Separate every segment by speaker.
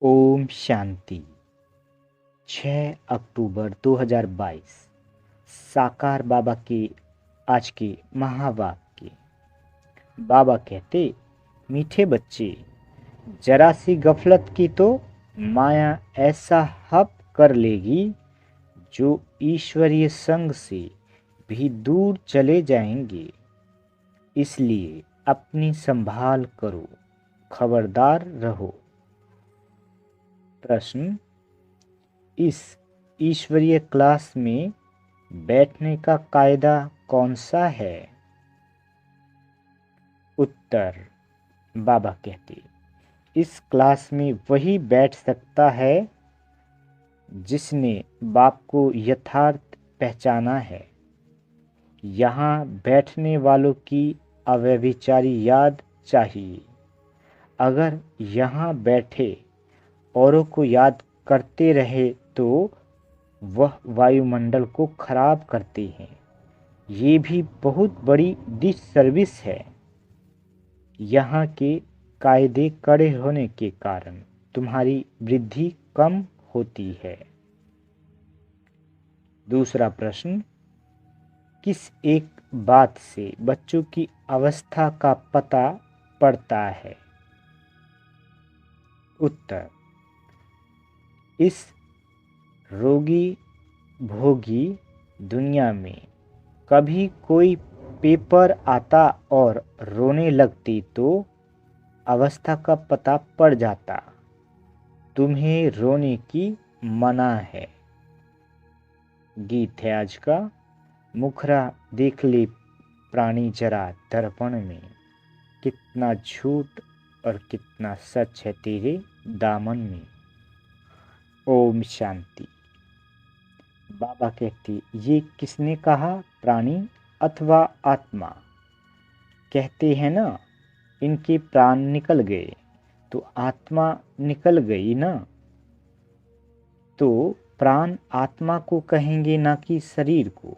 Speaker 1: ओम शांति। 6 अक्टूबर 2022। साकार बाबा के आज के महावाक्य। बाबा कहते, मीठे बच्चे, जरा सी गफलत की तो माया ऐसा हप कर लेगी जो ईश्वरीय संग से भी दूर चले जाएंगे। इसलिए अपनी संभाल करो, खबरदार रहो। प्रश्न, इस ईश्वरीय क्लास में बैठने का कायदा कौन सा है? उत्तर, बाबा कहते, इस क्लास में वही बैठ सकता है जिसने बाप को यथार्थ पहचाना है। यहाँ बैठने वालों की अव्यभिचारी याद चाहिए। अगर यहाँ बैठे औरों को याद करते रहे तो वह वायुमंडल को खराब करते हैं। ये भी बहुत बड़ी डिससर्विस है। यहाँ के कायदे कड़े होने के कारण तुम्हारी वृद्धि कम होती है। दूसरा प्रश्न, किस एक बात से बच्चों की अवस्था का पता पड़ता है? उत्तर, इस रोगी भोगी दुनिया में कभी कोई पेपर आता और रोने लगती तो अवस्था का पता पड़ जाता। तुम्हें रोने की मना है। गीत है आज का। मुखरा देख ले प्राणी जरा दर्पण में, कितना झूठ और कितना सच है तेरे दामन में। ओम शांति। बाबा कहते, ये किसने कहा, प्राणी अथवा आत्मा? कहते हैं ना, इनके प्राण निकल गए तो आत्मा निकल गई ना। तो प्राण आत्मा को कहेंगे ना कि शरीर को।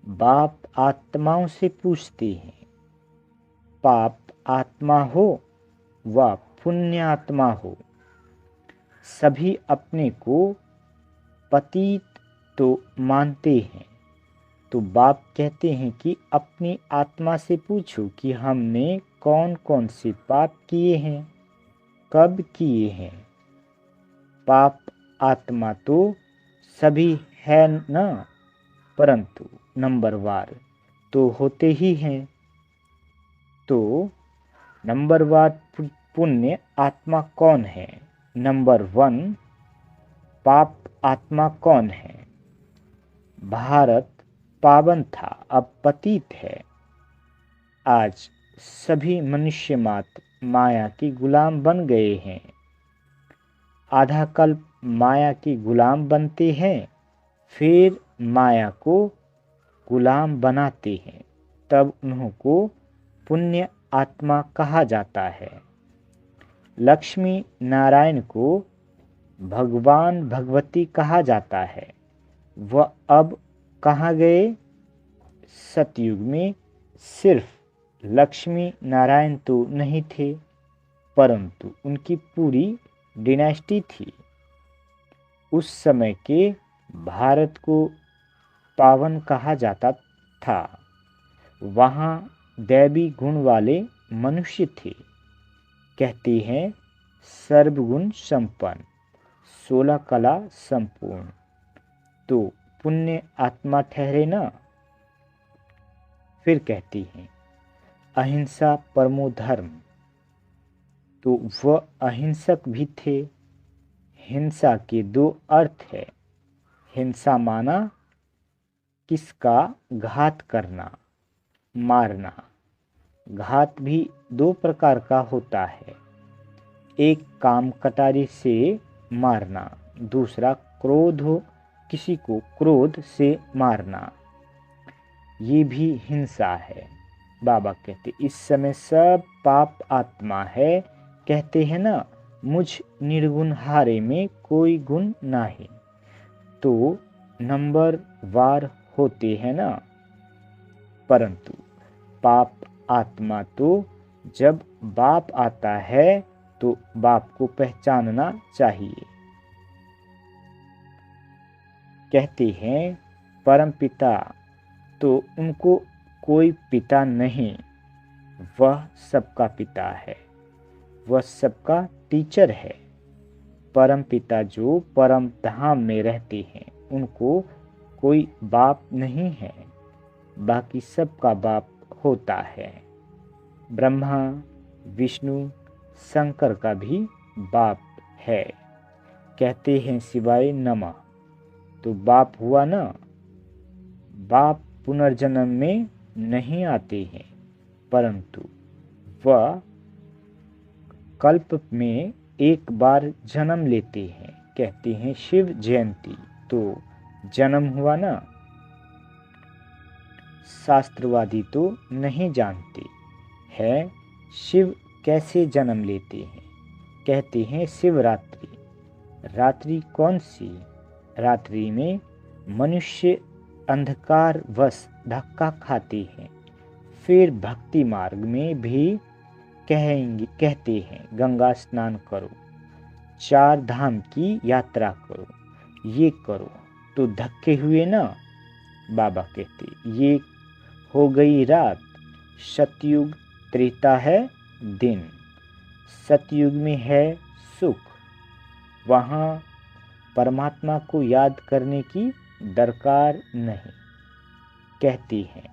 Speaker 1: बाप आत्माओं से पूछते हैं, पाप आत्मा हो व पुण्य आत्मा हो, सभी अपने को पतित तो मानते हैं। तो बाप कहते हैं कि अपनी आत्मा से पूछो कि हमने कौन कौन से पाप किए हैं, कब किए हैं। पाप आत्मा तो सभी है ना, परंतु नंबरवार तो होते ही हैं। तो नंबरवार पुण्य आत्मा कौन है? नंबर 1 पाप आत्मा कौन है? भारत पावन था, अब पतित है। आज सभी मनुष्य मात्र माया के गुलाम बन गए हैं। आधा कल्प माया के गुलाम बनते हैं, फिर माया को गुलाम बनाते हैं, तब उन्हों को पुण्य आत्मा कहा जाता है। लक्ष्मी नारायण को भगवान भगवती कहा जाता है। वह अब कहाँ गए? सतयुग में सिर्फ लक्ष्मी नारायण तो नहीं थे, परंतु उनकी पूरी डिनेस्टी थी। उस समय के भारत को पावन कहा जाता था। वहाँ दैवी गुण वाले मनुष्य थे। कहते हैं सर्वगुण संपन्न, 16 कला संपूर्ण। तो पुण्य आत्मा ठहरे ना। फिर कहती हैं अहिंसा परमो धर्म। तो वह अहिंसक भी थे। हिंसा के 2 अर्थ है। हिंसा माना किसका घात करना, मारना। घात भी 2 प्रकार का होता है। एक काम कटारी से मारना, दूसरा क्रोध हो, किसी को क्रोध से मारना। ये भी हिंसा है। बाबा कहते, इस समय सब पाप आत्मा है। कहते हैं ना, मुझ निर्गुण हारे में कोई गुण नहीं। तो नंबर वार होते हैं ना, परंतु पाप आत्मा तो जब बाप आता है तो बाप को पहचानना चाहिए। कहते हैं परम पिता, तो उनको कोई पिता नहीं, वह सबका पिता है, वह सबका टीचर है। परम पिता जो परम धाम में रहते हैं, उनको कोई बाप नहीं है, बाकी सबका बाप होता है। ब्रह्मा, विष्णु, शंकर का भी बाप है। कहते हैं शिवाय नमः, तो बाप हुआ ना। बाप पुनर्जन्म में नहीं आते हैं, परंतु वह कल्प में एक बार जन्म लेते हैं। कहते हैं शिव जयंती, तो जन्म हुआ ना। शास्त्रवादी तो नहीं जानते हैं शिव कैसे जन्म लेते हैं। कहते हैं शिवरात्रि। रात्रि कौन सी? रात्रि में मनुष्य अंधकार वश धक्का खाते हैं। फिर भक्ति मार्ग में भी कहते हैं गंगा स्नान करो, 4 धाम की यात्रा करो, ये करो, तो धक्के हुए ना। बाबा कहते ये हो गई रात, सतयुग, त्रेता है दिन। सतयुग में है सुख, वहाँ परमात्मा को याद करने की दरकार नहीं। कहती हैं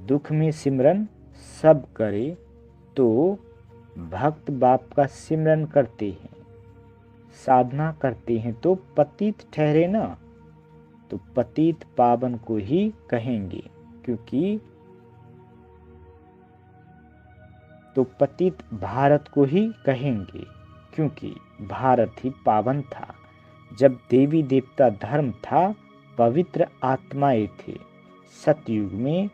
Speaker 1: दुख में सिमरन सब करे, तो भक्त बाप का सिमरन करते हैं। साधना करते हैं तो पतित ठहरे ना, तो पतित पावन को ही कहेंगे, क्योंकि तो पतित भारत को ही कहेंगे, क्योंकि भारत ही पावन था। जब देवी देवता धर्म था, पवित्र आत्माएं थे। सतयुग में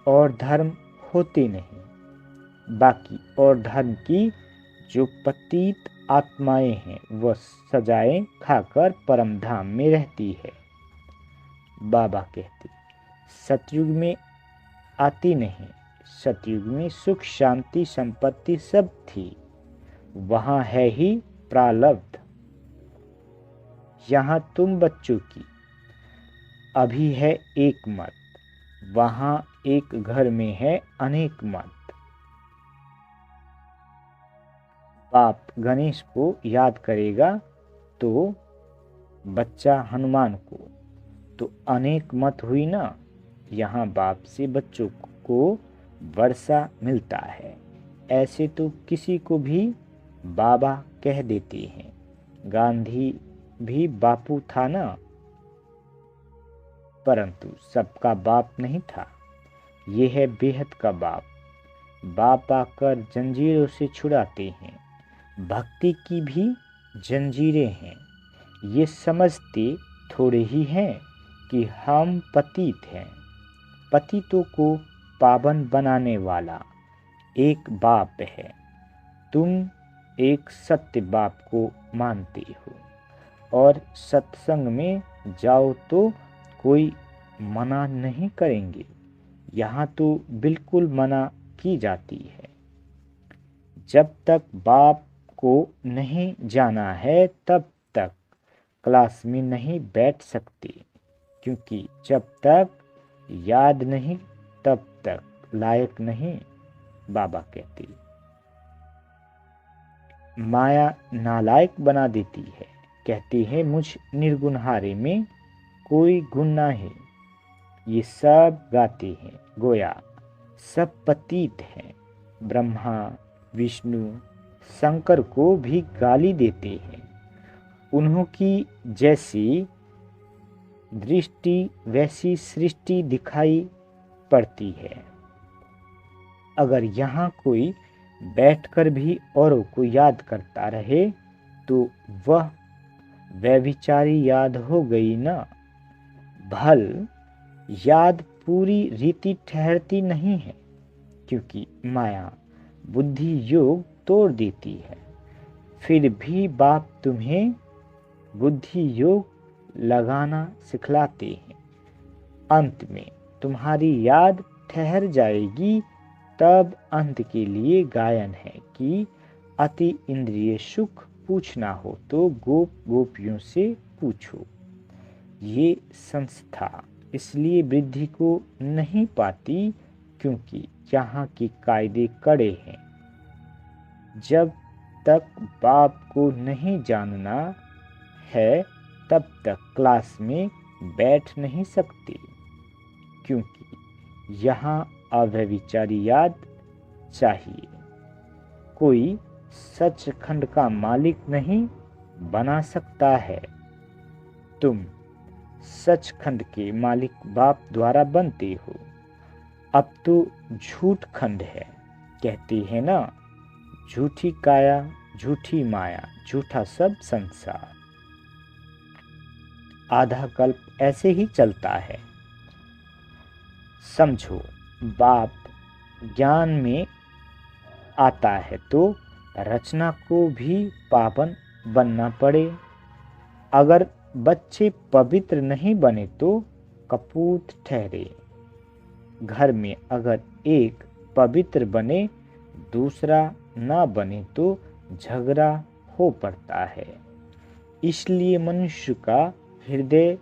Speaker 1: और धर्म होते नहीं। बाकी और धर्म की जो पतित आत्माएं हैं, वह सजाएं खाकर परम धाम में रहती है। बाबा कहते सतयुग में आती नहीं। सतयुग में सुख शांति संपत्ति सब थी, वहां है ही प्रारब्ध। यहाँ तुम बच्चों की अभी है एक मत, वहां एक घर में है अनेक मत। बाप गणेश को याद करेगा तो बच्चा हनुमान को, तो अनेक मत हुई ना। यहाँ बाप से बच्चों को वर्षा मिलता है। ऐसे तो किसी को भी बाबा कह देते हैं। गांधी भी बापू था ना, परंतु सबका बाप नहीं था। ये है बेहद का बाप। बाप आकर जंजीरों से छुड़ाते हैं। भक्ति की भी जंजीरें हैं। ये समझते थोड़े ही हैं कि हम पतित हैं। पतितों को पावन बनाने वाला एक बाप है। तुम एक सत्य बाप को मानते हो, और सत्संग में जाओ तो कोई मना नहीं करेंगे। यहाँ तो बिल्कुल मना की जाती है। जब तक बाप को नहीं जाना है, तब तक क्लास में नहीं बैठ सकते, क्योंकि जब तक याद नहीं तब तक लायक नहीं। बाबा कहते माया नालायक बना देती है। कहती है मुझ निर्गुणहारे में कोई गुण नहीं। ये सब गाते हैं गोया सब पतित हैं। ब्रह्मा, विष्णु, शंकर को भी गाली देते हैं। उन्हों की जैसी दृष्टि वैसी सृष्टि दिखाई पड़ती है। अगर यहाँ कोई बैठकर भी औरों को याद करता रहे, तो वह व्यभिचारी याद हो गई ना। भल याद पूरी रीति ठहरती नहीं है, क्योंकि माया बुद्धि योग तोड़ देती है। फिर भी बाप तुम्हें बुद्धि योग लगाना सिखलाते हैं। अंत में तुम्हारी याद ठहर जाएगी। तब अंत के लिए गायन है कि अति इंद्रिय सुख पूछना हो तो गोप गोपियों से पूछो। ये संस्था इसलिए वृद्धि को नहीं पाती क्योंकि यहाँ के कायदे कड़े हैं। जब तक बाप को नहीं जानना है तब तक क्लास में बैठ नहीं सकते, क्योंकि यहाँ अव्यभिचारी याद चाहिए। कोई सचखंड का मालिक नहीं बना सकता है। तुम सचखंड के मालिक बाप द्वारा बनते हो। अब तो झूठ खंड है, कहते हैं ना, झूठी काया झूठी माया झूठा सब संसार। आधा कल्प ऐसे ही चलता है। समझो, बाप ज्ञान में आता है तो रचना को भी पावन बनना पड़े। अगर बच्चे पवित्र नहीं बने तो कपूत ठहरे। घर में अगर एक पवित्र बने दूसरा ना बने तो झगड़ा हो पड़ता है। इसलिए मनुष्य का हृदय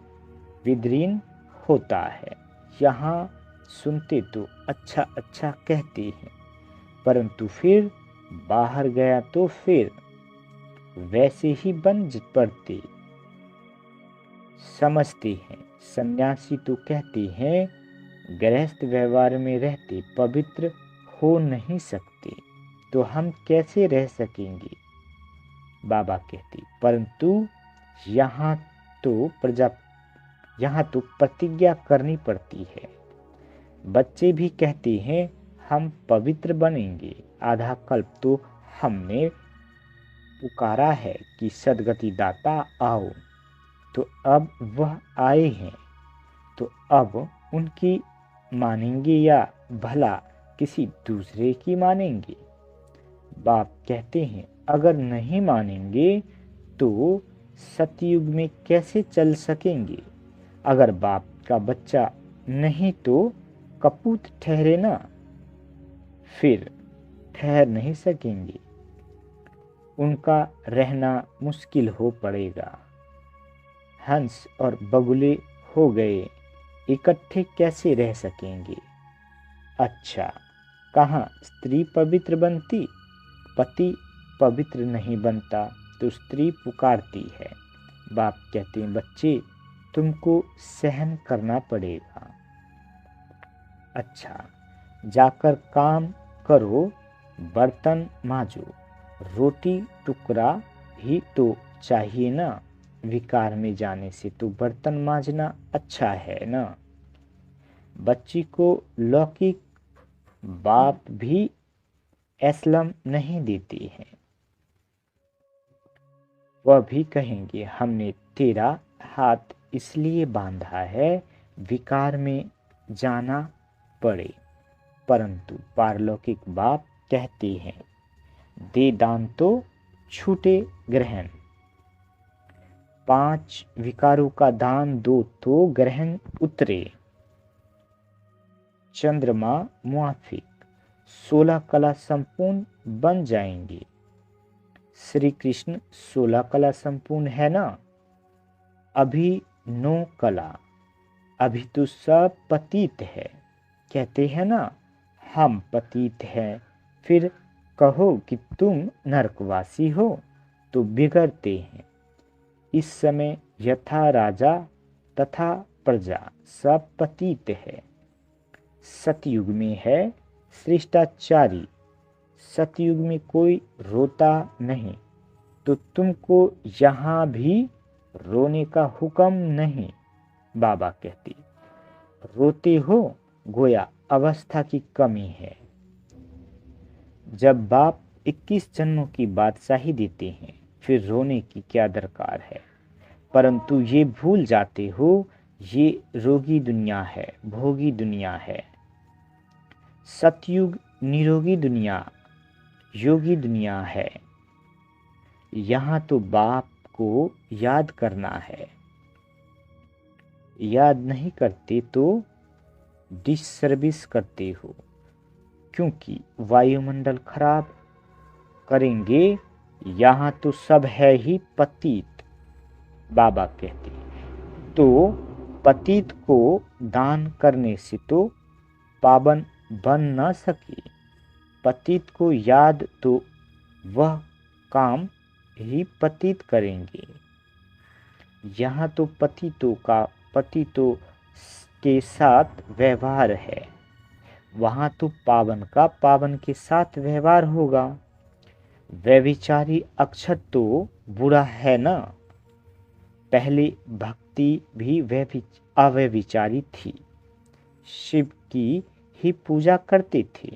Speaker 1: विदीर्ण होता है। यहाँ सुनते तो अच्छा अच्छा कहते हैं, परंतु फिर बाहर गया तो फिर वैसे ही बन पड़ते। समझते हैं, सन्यासी तो कहते हैं गृहस्थ व्यवहार में रहते पवित्र हो नहीं सकते, तो हम कैसे रह सकेंगे? बाबा कहते, परंतु यहाँ तो प्रतिज्ञा करनी पड़ती है। बच्चे भी कहते हैं हम पवित्र बनेंगे। आधा कल्प तो हमने पुकारा है कि सद्गति दाता आओ, तो अब वह आए हैं, तो अब उनकी मानेंगे या भला किसी दूसरे की मानेंगे? बाप कहते हैं अगर नहीं मानेंगे तो सतयुग में कैसे चल सकेंगे? अगर बाप का बच्चा नहीं तो कपूत ठहरे ना, फिर ठहर नहीं सकेंगे। उनका रहना मुश्किल हो पड़ेगा। हंस और बगुले हो गए, इकट्ठे कैसे रह सकेंगे? अच्छा, कहाँ स्त्री पवित्र बनती? पति पवित्र नहीं बनता तो स्त्री पुकारती है। बाप कहते हैं बच्चे तुमको सहन करना पड़ेगा। अच्छा, जाकर काम करो, बर्तन मांजो, रोटी टुकड़ा ही तो चाहिए ना। विकार में जाने से तो बर्तन मांजना अच्छा है ना। बच्ची को लौकिक बाप भी एस्लम नहीं देते हैं। वह भी कहेंगे हमने तेरा हाथ इसलिए बांधा है विकार में जाना पड़े, परंतु पारलौकिक बाप कहते हैं दे दान तो छूटे ग्रहण। 5 विकारों का दान दो तो ग्रहण उतरे। चंद्रमा मुआफिक 16 कला संपूर्ण बन जाएंगे। श्री कृष्ण 16 कला संपूर्ण है ना। अभी 9 कला, अभी तो सब पतित है। कहते हैं ना हम पतित हैं, फिर कहो कि तुम नरकवासी हो तो बिगड़ते हैं। इस समय यथा राजा तथा प्रजा सब पतित है। सतयुग में है शिष्टाचारी। सतयुग में कोई रोता नहीं, तो तुमको यहाँ भी रोने का हुक्म नहीं। बाबा कहते रोते हो गोया अवस्था की कमी है। जब बाप 21 जन्मों की बादशाही देते हैं फिर रोने की क्या दरकार है? परंतु ये भूल जाते हो ये रोगी दुनिया है, भोगी दुनिया है। सतयुग निरोगी दुनिया, योगी दुनिया है। यहाँ तो बाप को याद करना है। याद नहीं करते तो डिससर्विस करते हो, क्योंकि वायुमंडल खराब करेंगे, यहाँ तो सब है ही पतित। बाबा कहते हैं तो पतित को दान करने से तो पावन बन न सके। पतित को याद तो वह काम ही पतित करेंगे। यहाँ तो पतितों के साथ व्यवहार है, वहाँ तो पावन का पावन के साथ व्यवहार होगा। व्यभिचारी अक्षर तो बुरा है ना। पहले भक्ति भी अव्यभिचारी थी, शिव की ही पूजा करते थे।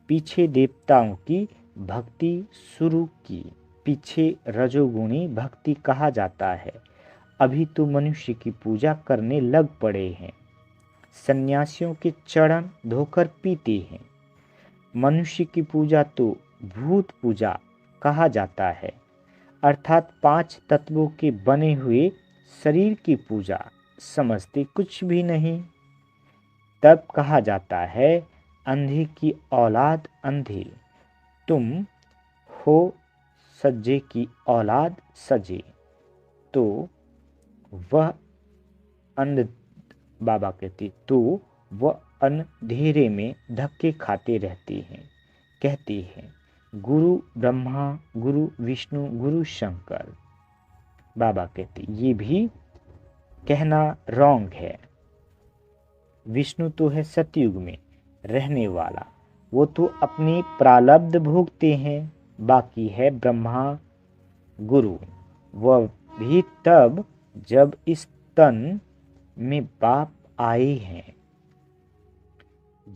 Speaker 1: पीछे देवताओं की भक्ति शुरू की, पीछे रजोगुणी भक्ति कहा जाता है। अभी तो मनुष्य की पूजा करने लग पड़े हैं, सन्यासियों के चरण धोकर पीते हैं। मनुष्य की पूजा तो भूत पूजा कहा जाता है, अर्थात 5 तत्वों के बने हुए शरीर की पूजा समझते कुछ भी नहीं। तब कहा जाता है अंधे की औलाद अंधे, तुम हो सज्जे की औलाद सजे। तो वह बाबा कहते तो वह अंधेरे में धक्के खाते रहते हैं। कहते हैं गुरु ब्रह्मा, गुरु विष्णु, गुरु शंकर। बाबा कहते ये भी कहना रॉन्ग है। विष्णु तो है सतयुग में रहने वाला, वो तो अपनी प्रारब्ध भोगते हैं। बाकी है ब्रह्मा गुरु, वह भी तब जब इस तन में बाप आए हैं।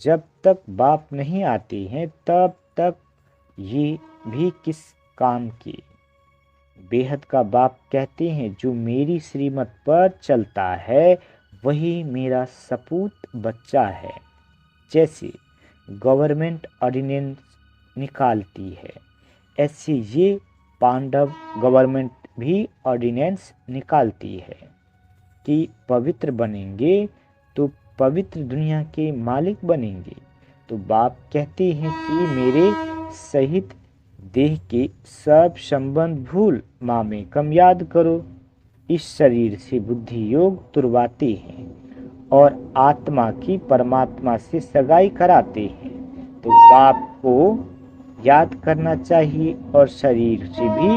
Speaker 1: जब तक बाप नहीं आते हैं तब तक ये भी किस काम के। बेहद का बाप कहते हैं जो मेरी श्रीमत पर चलता है वही मेरा सपूत बच्चा है। जैसे गवर्नमेंट ऑर्डिनेंस निकालती है, ऐसे ये पांडव गवर्नमेंट भी ऑर्डिनेंस निकालती है कि पवित्र बनेंगे तो पवित्र दुनिया के मालिक बनेंगे। तो बाप कहते हैं कि मेरे सहित देह के सब संबंध भूल माँ में कम याद करो। इस शरीर से बुद्धि योग तुरवाते हैं और आत्मा की परमात्मा से सगाई कराते हैं। तो बाप को याद करना चाहिए और शरीर से भी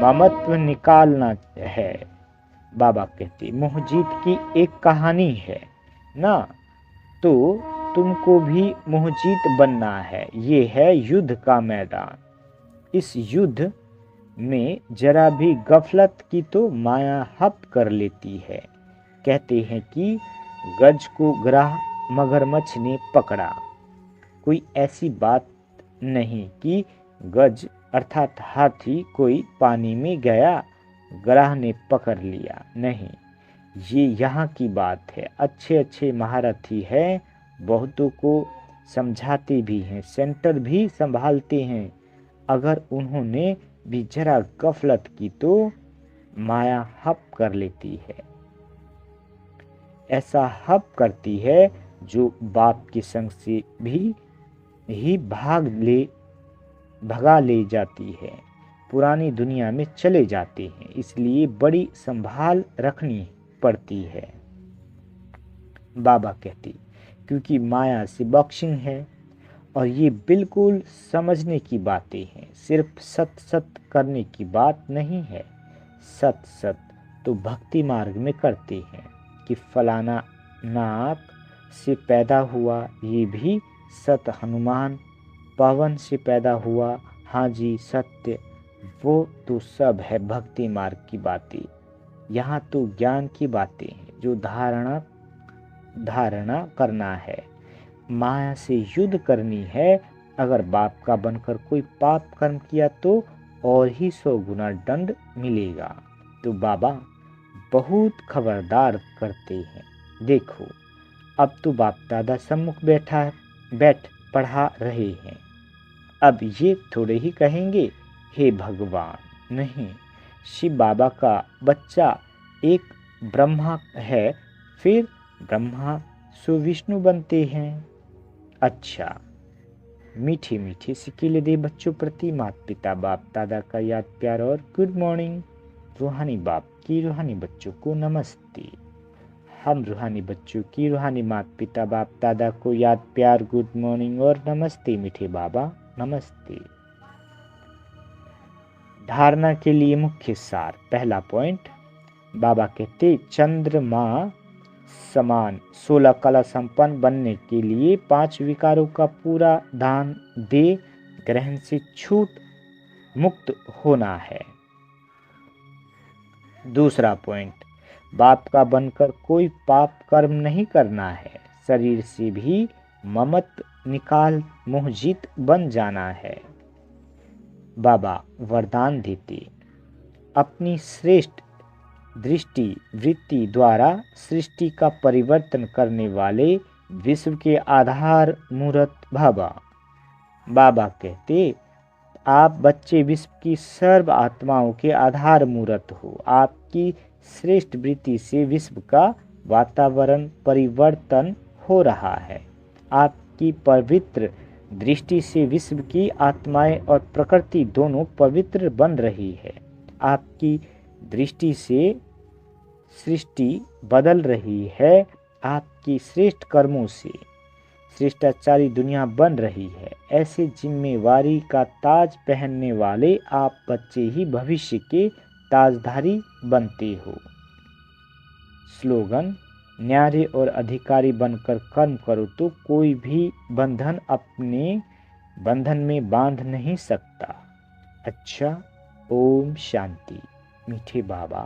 Speaker 1: ममत्व निकालना है। बाबा कहते मोहजीत की एक कहानी है ना, तो तुमको भी मोहजीत बनना है। ये है युद्ध का मैदान। इस युद्ध में जरा भी गफलत की तो माया हप कर लेती है। कहते हैं कि गज को ग्राह मगरमच्छ ने पकड़ा। कोई ऐसी बात नहीं कि गज अर्थात हाथी कोई पानी में गया, ग्राह ने पकड़ लिया, नहीं, ये यहाँ की बात है। अच्छे अच्छे महारथी हैं, बहुतों को समझाते भी हैं, सेंटर भी संभालते हैं। अगर उन्होंने भी जरा गफलत की तो माया हप कर लेती है। ऐसा हप करती है जो बाप के संग से भी ही भगा ले जाती है, पुरानी दुनिया में चले जाते हैं। इसलिए बड़ी संभाल रखनी पड़ती है। बाबा कहते क्योंकि माया से बॉक्सिंग है और ये बिल्कुल समझने की बातें हैं, सिर्फ सत सत करने की बात नहीं है। सत सत तो भक्ति मार्ग में करते हैं कि फलाना नाक से पैदा हुआ, ये भी सत। हनुमान पवन से पैदा हुआ, हाँ जी सत्य, वो तो सब है भक्ति मार्ग की बातें। यहाँ तो ज्ञान की बातें हैं जो धारणा करना है, माया से युद्ध करनी है। अगर बाप का बनकर कोई पाप कर्म किया तो और ही 100 गुना दंड मिलेगा। तो बाबा बहुत खबरदार करते हैं। देखो अब तो बाप दादा सम्मुख बैठ पढ़ा रहे हैं। अब ये थोड़े ही कहेंगे हे भगवान, नहीं, शिव बाबा का बच्चा एक ब्रह्मा है, फिर ब्रह्मा सो विष्णु बनते हैं। अच्छा, मीठे मीठे सिक्के दे बच्चों प्रति माता पिता बाप दादा का याद प्यार और गुड मॉर्निंग। रूहानी बाप की रूहानी बच्चों को नमस्ते। हम रूहानी बच्चों की रूहानी माता पिता बाप दादा को याद प्यार गुड मॉर्निंग और नमस्ते मीठे बाबा नमस्ते। धारणा के लिए मुख्य सार। पहला पॉइंट, बाबा कहते चंद्रमा समान 16 कला संपन्न बनने के लिए 5 विकारों का पूरा दान दे ग्रहण से छूट मुक्त होना है। दूसरा पॉइंट, बाप का बनकर कोई पाप कर्म नहीं करना है, शरीर से भी ममत निकाल मोहजित बन जाना है। बाबा वरदान देते अपनी श्रेष्ठ दृष्टि वृत्ति द्वारा सृष्टि का परिवर्तन करने वाले विश्व के आधार मूर्त बाबा। बाबा कहते आप बच्चे विश्व की सर्व आत्माओं के आधार मूर्त हो। आपकी श्रेष्ठ वृत्ति से विश्व का वातावरण परिवर्तन हो रहा है। आपकी पवित्र दृष्टि से विश्व की आत्माएं और प्रकृति दोनों पवित्र बन रही है। आपकी दृष्टि से सृष्टि बदल रही है। आपकी श्रेष्ठ कर्मों से श्रेष्ठाचारी दुनिया बन रही है। ऐसे जिम्मेवारी का ताज पहनने वाले आप बच्चे ही भविष्य के ताजधारी बनते हो। स्लोगन, न्यारे और अधिकारी बनकर कर्म करो तो कोई भी बंधन अपने बंधन में बांध नहीं सकता। अच्छा, ओम शांति। मीठे बाबा